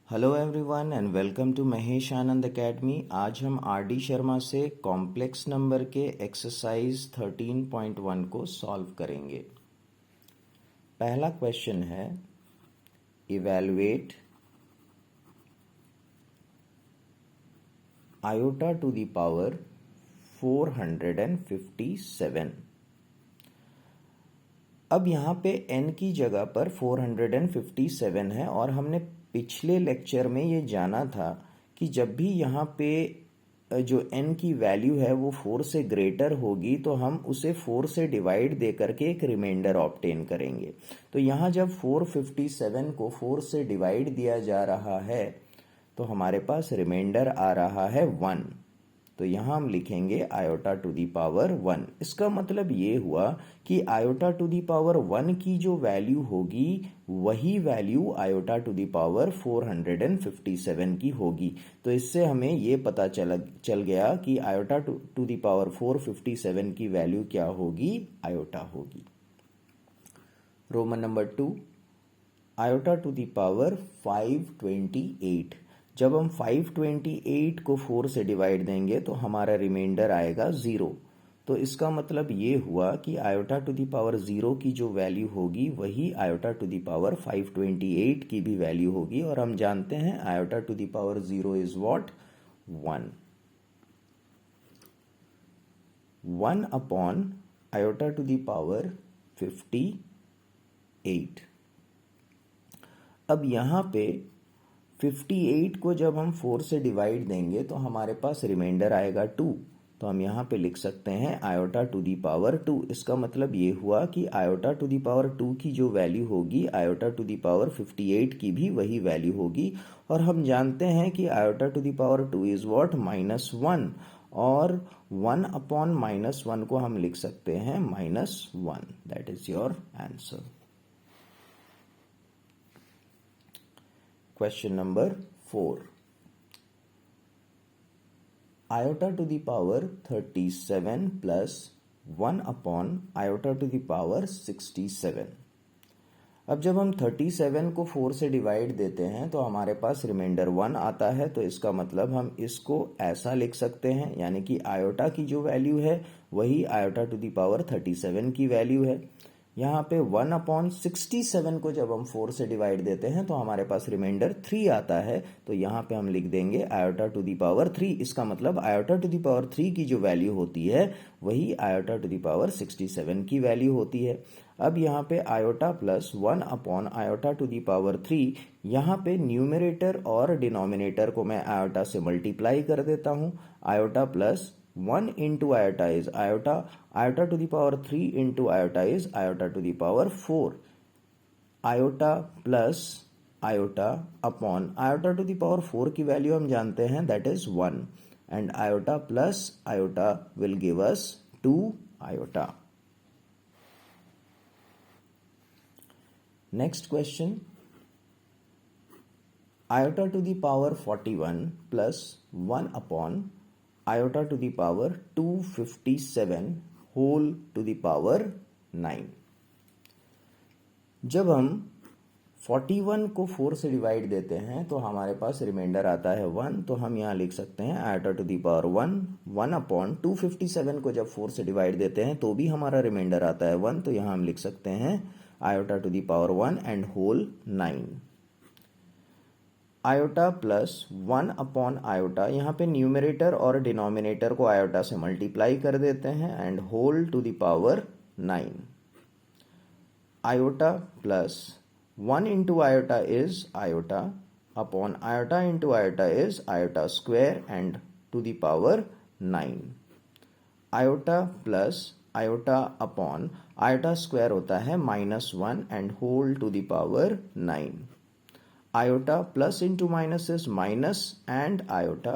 Hello everyone and welcome to Mahesh Anand academy. आज हम R D Sharma से कॉम्प्लेक्स नंबर के एक्सरसाइज 13.1 को सॉल्व करेंगे। पहला क्वेश्चन है evaluate iota to the power 457। अब यहाँ पे n की जगह पर 457 है और हमने पिछले लेक्चर में ये जाना था कि जब भी यहाँ पे जो n की वैल्यू है वो 4 से ग्रेटर होगी तो हम उसे 4 से डिवाइड दे करके एक रिमाइंडर ऑब्टेन करेंगे। तो यहाँ जब 457 को 4 से डिवाइड दिया जा रहा है तो हमारे पास रिमाइंडर आ रहा है 1। तो यहाँ हम लिखेंगे आयोटा टू दी पावर 1। इसका मतलब ये हुआ कि आयोटा टू दी पावर 1 की जो वैल्यू होगी वही value iota to the power 457 की होगी। तो इससे हमें ये पता चल गया कि आयोटा टू दी पावर 457 की वैल्यू क्या होगी, आयोटा होगी। Roman number 2, iota to the power 528। जब हम 528 को 4 से डिवाइड देंगे तो हमारा रिमाइंडर आएगा 0। तो इसका मतलब ये हुआ कि आयोटा टू दी पावर 0 की जो वैल्यू होगी वही आयोटा टू दी पावर 528 की भी वैल्यू होगी। और हम जानते हैं iota to the power 0 is what, 1। 1 upon iota to the power 58। अब यहाँ पे 58 को जब हम 4 से डिवाइड देंगे तो हमारे पास रिमाइंडर आएगा 2। तो हम यहाँ पे लिख सकते हैं आयोटा टू दी पावर 2। इसका मतलब ये हुआ कि आयोटा टू दी पावर 2 की जो वैल्यू होगी आयोटा टू दी पावर 58 की भी वही वैल्यू होगी। और हम जानते हैं कि iota to the power 2 is what, -1। और 1 अपॉन -1 को हम लिख सकते हैं -1। That is your answer. Question number 4. Iota to the power 37 plus 1 upon iota to the power 67। अब जब हम 37 को 4 से डिवाइड देते हैं तो हमारे पास रिमाइंडर 1 आता है। तो इसका मतलब हम इसको ऐसा लिख सकते हैं, यानी कि आयोटा की जो वैल्यू है वही आयोटा टू दी पावर 37 की वैल्यू है। यहाँ पे 1 अपॉन 67 को जब हम 4 से डिवाइड देते हैं तो हमारे पास रिमाइंडर 3 आता है। तो यहाँ पे हम लिख देंगे आयोटा टू दी पावर 3। इसका मतलब आयोटा टू दी पावर 3 की जो वैल्यू होती है वही आयोटा टू दी पावर 67 की वैल्यू होती है। अब यहाँ पे iota plus 1 upon iota to the power 3, यहाँ पे न्यूमरेटर और डिनोमिनेटर को मैं आयोटा से मल्टीप्लाई कर देता हूँ। Iota plus 1 into iota is iota, iota to the power 3 into iota is iota to the power 4. Iota plus iota upon iota to the power 4 की वैल्यू हम जानते हैं, that is 1, and iota plus iota will give us 2 iota. Next question, iota to the power 41 plus 1 upon iota to the power 257 whole to the power 9। जब हम 41 को 4 से divide देते हैं तो हमारे पास रिमाइंडर आता है 1। तो हम यहाँ लिख सकते हैं iota to the power 1 upon 257 को जब 4 से डिवाइड देते हैं तो भी हमारा रिमाइंडर आता है 1। तो यहाँ हम लिख सकते हैं iota to the power 1 and whole 9। Iota plus 1 upon iota, यहाँ पे न्यूमरेटर और डिनोमिनेटर को आयोटा से मल्टीप्लाई कर देते हैं and whole to the power 9। Iota plus 1 into iota is iota upon iota into iota is iota square and to the power 9। Iota plus iota upon iota square होता है -1 and whole to the power 9। Iota plus into minus is minus and iota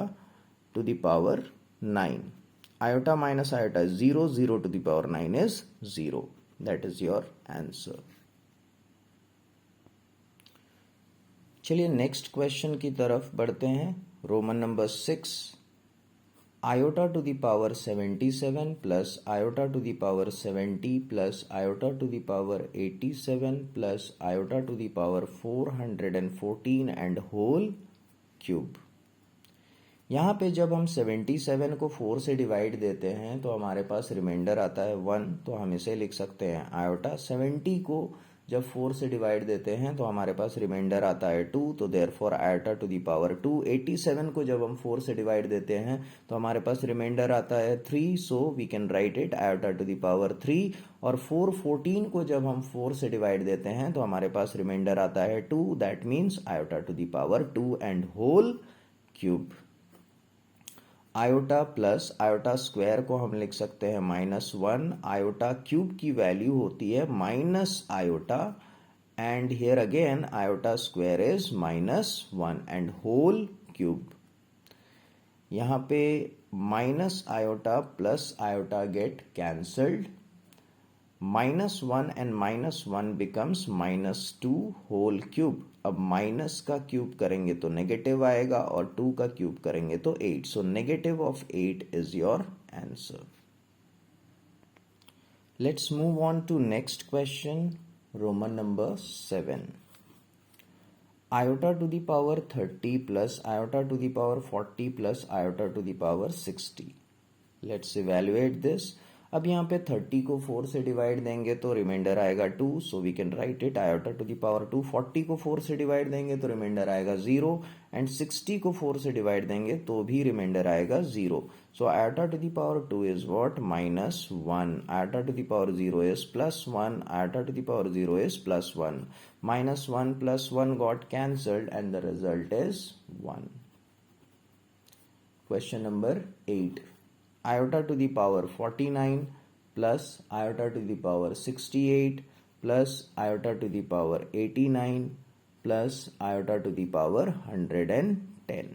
to the power 9. Iota minus iota is 0, 0 to the power 9 is 0. That is your answer. चलिए next question की तरफ बढ़ते हैं। Roman number 6, iota to the power 77 plus iota to the power 70 plus iota to the power 87 plus iota to the power 414 and whole cube। यहाँ पे जब हम 77 को 4 से डिवाइड देते हैं तो हमारे पास रिमाइंडर आता है 1, तो हम इसे लिख सकते हैं आयोटा। 70 को जब 4 से डिवाइड देते हैं तो हमारे पास रिमाइंडर आता है 2, तो therefore iota to the power 2। 87 को जब हम 4 से डिवाइड देते हैं तो हमारे पास रिमाइंडर आता है 3, so we can write it iota to the power 3। और 414 को जब हम 4 से डिवाइड देते हैं तो हमारे पास रिमाइंडर आता है 2, that means iota to the power 2 and whole cube. Iota plus iota square को हम लिख सकते हैं -1, आयोटा क्यूब की वैल्यू होती है minus iota, and here again iota square is -1 and whole cube. यहाँ पे minus iota plus iota get cancelled, -1 and -1 becomes -2 whole cube. अब माइनस का क्यूब करेंगे तो नेगेटिव आएगा और 2 का क्यूब करेंगे तो 8, so negative of 8 is your answer. Let's move on to next question, Roman number 7। iota to the power 30 plus iota to the power 40 plus iota to the power 60। Let's evaluate this। अब यहाँ पे 30 को 4 से divide देंगे तो reminder आएगा 2, so we can write it iota to the power 2। 40 को 4 से डिवाइड देंगे तो रिमाइंडर आएगा 0, एंड 60 को 4 से डिवाइड देंगे तो भी रिमाइंडर आएगा 0, so iota to the power 2 is what -1, iota to the power 0 is +1, iota to the power 0 is +1, -1 plus 1 got cancelled and the result is 1। Question number 8। Iota to the power 49 plus iota to the power 68 plus iota to the power 89 plus iota to the power 110।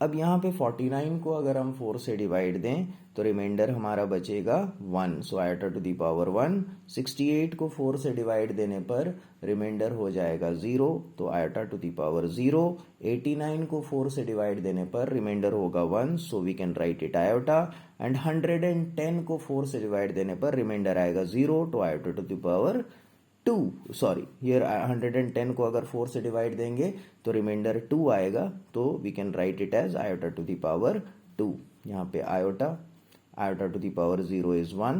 अब यहाँ पे 49 को अगर हम 4 से divide दें तो reminder हमारा बचेगा 1, so iota to the power 1। 68 को 4 से डिवाइड देने पर रिमाइंडर हो जाएगा 0, तो आयोटा टू दी पावर 0। 89 को 4 से डिवाइड देने पर रिमाइंडर होगा 1, so we can write it iota, and 110 को 4 से डिवाइड देने पर रिमाइंडर आएगा 0, तो iota to the power 2, sorry here 110 को अगर 4 से डिवाइड देंगे तो रिमाइंडर 2 आएगा, तो we can write it as iota to the power 2। यहाँ पे iota to the power 0 is 1,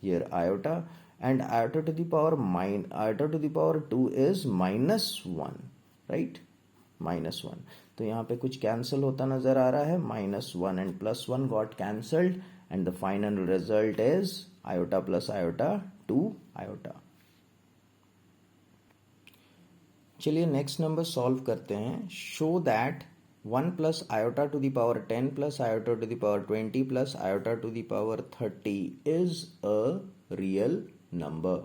here iota, and iota to the power 2 is -1, right, -1। तो यहाँ पे कुछ कैंसिल होता नजर आ रहा है, -1 and +1 got cancelled and the final result is iota plus iota 2 iota। चलिए नेक्स्ट नंबर सॉल्व करते हैं। Show that 1 plus iota to the power 10 plus iota to the power 20 plus iota to the power 30 is a real number।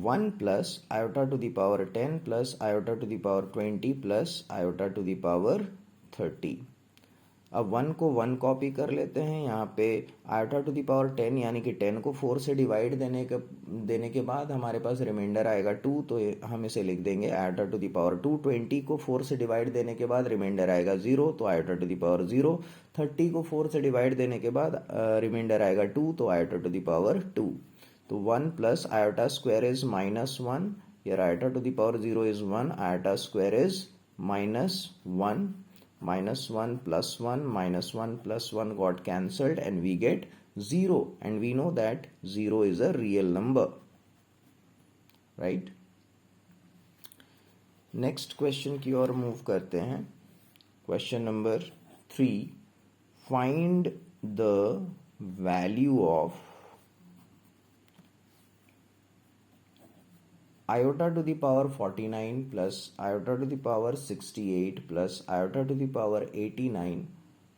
1 plus iota to the power 10 plus iota to the power 20 plus iota to the power 30। अब 1 को 1 copy कर लेते हैं, यहाँ पे iota to the power 10 यानी कि 10 को 4 से डिवाइड देने के बाद हमारे पास रिमाइंडर आएगा 2, तो हम इसे लिख देंगे आयोटा टू दी पावर 2। 20 को 4 से डिवाइड देने के बाद रिमाइंडर आएगा 0, तो आयोटा टू दी पावर 0। 30 को 4 से डिवाइड देने के बाद रिमाइंडर आएगा 2, तो आयोटा टू दी पावर 2। तो 1 प्लस आयोटा स्क्वायर इज -1, यार iota to the power 0 is 1, iota square is -1, -1 plus 1 -1 plus 1 got cancelled and we get 0, and we know that 0 is a real number, right। Next question की ओर move करते हैं। Question number 3, find the value of iota to the power 49 plus iota to the power 68 plus iota to the power 89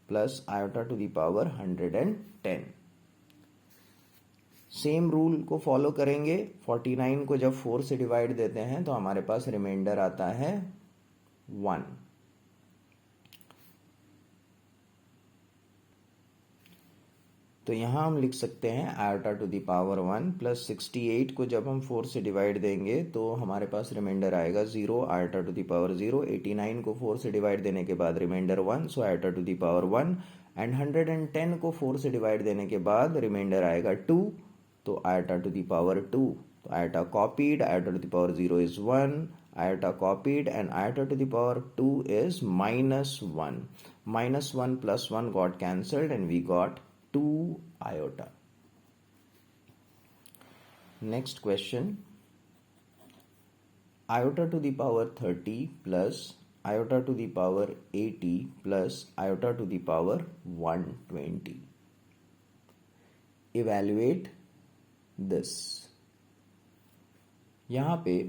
plus iota to the power 110। Same rule को follow करेंगे। 49 को जब 4 से divide देते हैं तो हमारे पास रिमाइंडर आता है 1। तो यहाँ हम लिख सकते हैं iota to the power 1 plus 68 को जब हम 4 से डिवाइड देंगे तो हमारे पास रिमाइंडर आएगा 0, आयोटा टू द पावर 0। 89 को 4 से डिवाइड देने के बाद reminder 1, so iota to the power 1। And 110 को 4 से डिवाइड देने के बाद रिमाइंडर आएगा 2, तो आयोटा टू द पावर 2। तो iota copied, iota to the power 0 is 1, iota copied, and iota to the power 2 is minus 1. Minus 1 plus 1 got cancelled and we got 2 iota. Next question. Iota to the power 30 plus iota to the power 80 plus iota to the power 120. Evaluate this. यहाँ पे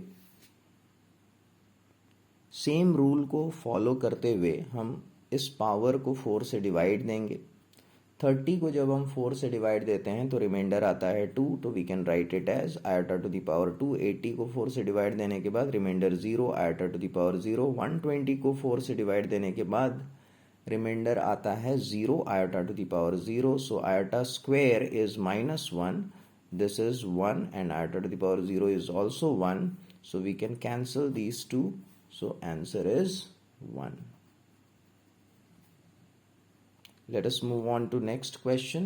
same rule को follow करते हुए हम इस power को 4 से divide देंगे। 30 को जब हम 4 से डिवाइड देते हैं तो रिमाइंडर आता है 2, तो we can write it as iota to the power 2। 80 को 4 से डिवाइड देने के बाद reminder 0, iota to the power 0। 120 को 4 से डिवाइड देने के बाद रिमाइंडर आता है 0, iota to the power 0। So iota square is -1, this is 1, and iota to the power 0 is also 1, so we can cancel these two. So answer is 1. Let us move on to next question.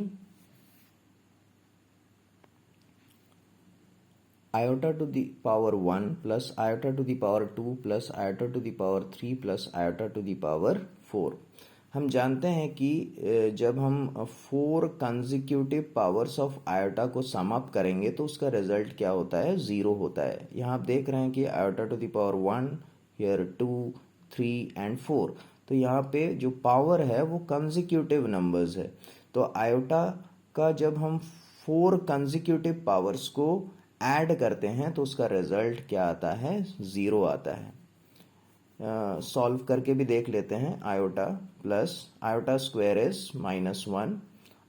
Iota to the power 1 plus iota to the power 2 plus iota to the power 3 plus iota to the power 4. हम जानते हैं कि जब हम 4 consecutive powers of iota को sum up करेंगे तो उसका रिजल्ट क्या होता है, 0 होता है। यहाँ आप देख रहे हैं कि iota to the power 1, here 2, 3 and 4, तो यहाँ पे जो पावर है वो कंसेक्यूटिव नंबर्स है। तो आयोटा का जब हम 4 कंसेक्यूटिव पावर्स को ऐड करते हैं तो उसका रिजल्ट क्या आता है, 0 आता है। सॉल्व करके भी देख लेते हैं। Iota plus iota square is -1,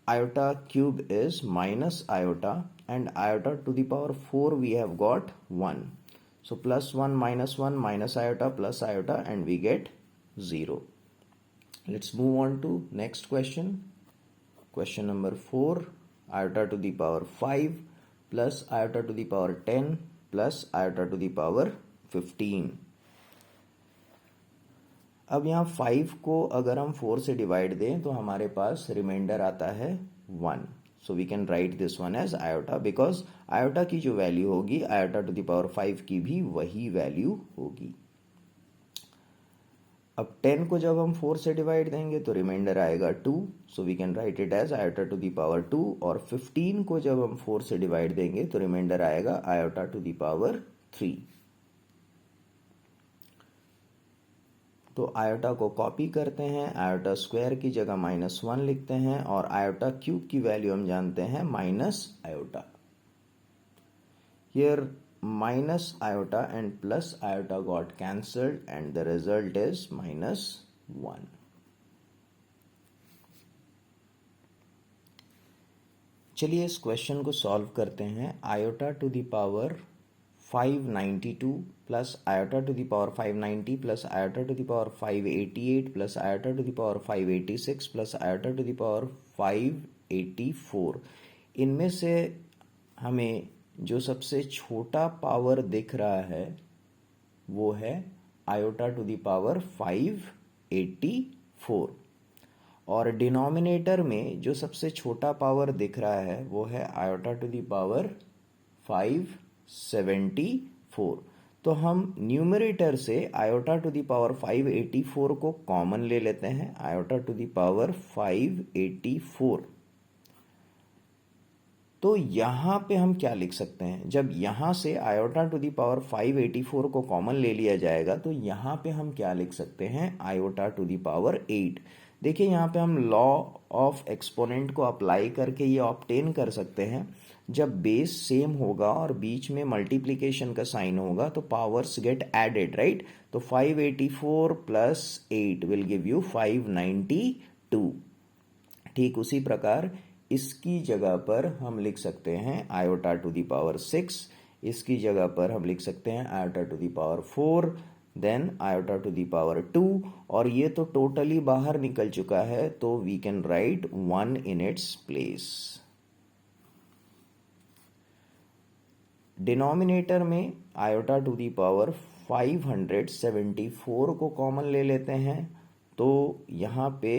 iota cube is minus iota, and iota to the power 4 we have got 1. So plus 1 minus iota plus iota, and we get 0. Let's move on to next question. Question number 4. Iota to the power 5 plus iota to the power 10 plus iota to the power 15. अब यहाँ 5 को अगर हम 4 से divide दें तो हमारे पास reminder आता है 1. So we can write this one as iota, because iota की जो वैल्यू होगी iota to the power 5 की भी वही वैल्यू होगी। अब 10 को जब हम 4 से डिवाइड देंगे तो रिमाइंडर आएगा 2, so we can write it as iota to the power 2, और 15 को जब हम 4 से डिवाइड देंगे तो रिमाइंडर आएगा iota to the power 3। तो आयोटा को कॉपी करते हैं, आयोटा स्क्वायर की जगह -1 लिखते हैं, और आयोटा क्यूब की वैल्यू हम जानते हैं minus iota. Here minus iota and plus iota got cancelled and the result is -1. चलिए इस क्वेश्चन को सॉल्व करते हैं। Iota to the power 592 plus iota to the power 590 plus iota to the power 588 plus iota to the power 586 plus iota to the power 584. इनमें से हमें जो सबसे छोटा पावर दिख रहा है वो है iota to the power 584, और डिनोमिनेटर में जो सबसे छोटा पावर दिख रहा है वो है iota to the power 574। तो हम न्यूमरेटर से आयोटा टू द पावर 584 को कॉमन ले लेते हैं। आयोटा टू द पावर 584, तो यहां पे हम क्या लिख सकते हैं, जब यहां से आयोटा टू द पावर 584 को कॉमन ले लिया जाएगा तो यहां पे हम क्या लिख सकते हैं, आयोटा टू द पावर 8। देखिए यहाँ पे हम लॉ ऑफ एक्सपोनेंट को अप्लाई करके ये ऑब्टेन कर सकते हैं। जब बेस सेम होगा और बीच में मल्टीप्लिकेशन का साइन होगा तो पावर्स गेट एडेड, राइट। तो 584 प्लस 8 विल गिव यू 592। ठीक उसी प्रकार इसकी जगह पर हम लिख सकते हैं आयोटा टू द पावर 6, इसकी जगह पर हम लिख सकते हैं iota to the power 4, then iota to the power 2, और ये तो टोटली बाहर निकल चुका है, तो we can write 1 in its place. Denominator में आयोटा टू द पावर 574 को कॉमन ले लेते हैं, तो यहाँ पे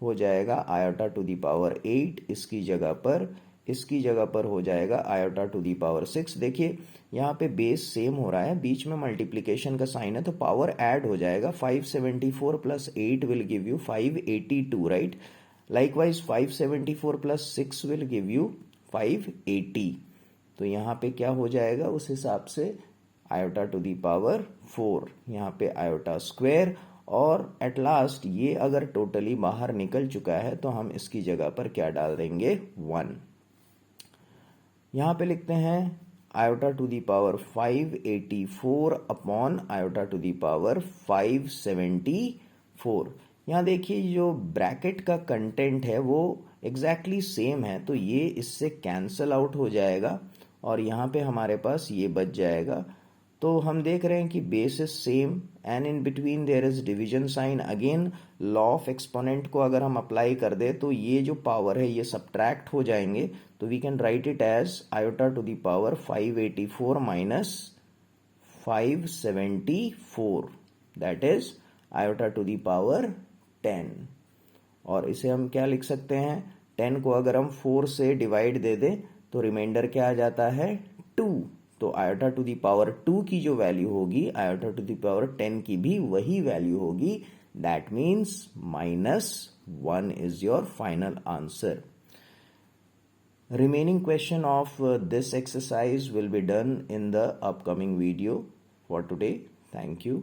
हो जाएगा आयोटा टू द पावर 8, इसकी जगह पर हो जाएगा आयोटा टू द पावर 6। देखिए यहाँ पे बेस सेम हो रहा है, बीच में मल्टीप्लिकेशन का साइन है, तो पावर ऐड हो जाएगा। 574 plus 8 will give you 582, right. Likewise 574 plus 6 will give you 580। तो यहाँ पे क्या हो जाएगा उस हिसाब से, आयोटा टू दी पावर 4, यहाँ पे आयोटा स्क्वायर, और एट लास्ट ये अगर टोटली बाहर निकल चुका है तो हम इसकी जगह पर क्या डाल देंगे, 1। यहाँ पे लिखते हैं iota to the power 584 upon iota to the power 574। यहाँ देखिए जो ब्रैकेट का कंटेंट है वो एग्जैक्टली सेम है, तो ये इससे कैंसल आउट हो जाएगा और यहाँ पे हमारे पास ये बच जाएगा। तो हम देख रहे हैं कि base is same and in between there is division sign. Again law of exponent को अगर हम अप्लाई कर दे तो ये जो पावर है ये सब्ट्रैक्ट हो जाएंगे, तो we can write it as iota to the power 584 minus 574, that is iota to the power 10। और इसे हम क्या लिख सकते हैं, 10 को अगर हम 4 से डिवाइड दे दें तो रिमाइंडर क्या आ जाता है, 2। तो आयोटा टू दी पावर 2 की जो वैल्यू होगी आयोटा टू दी पावर 10 की भी वही वैल्यू होगी, that means -1 is your final answer. Remaining question of this exercise will be done in the upcoming video. For today, thank you.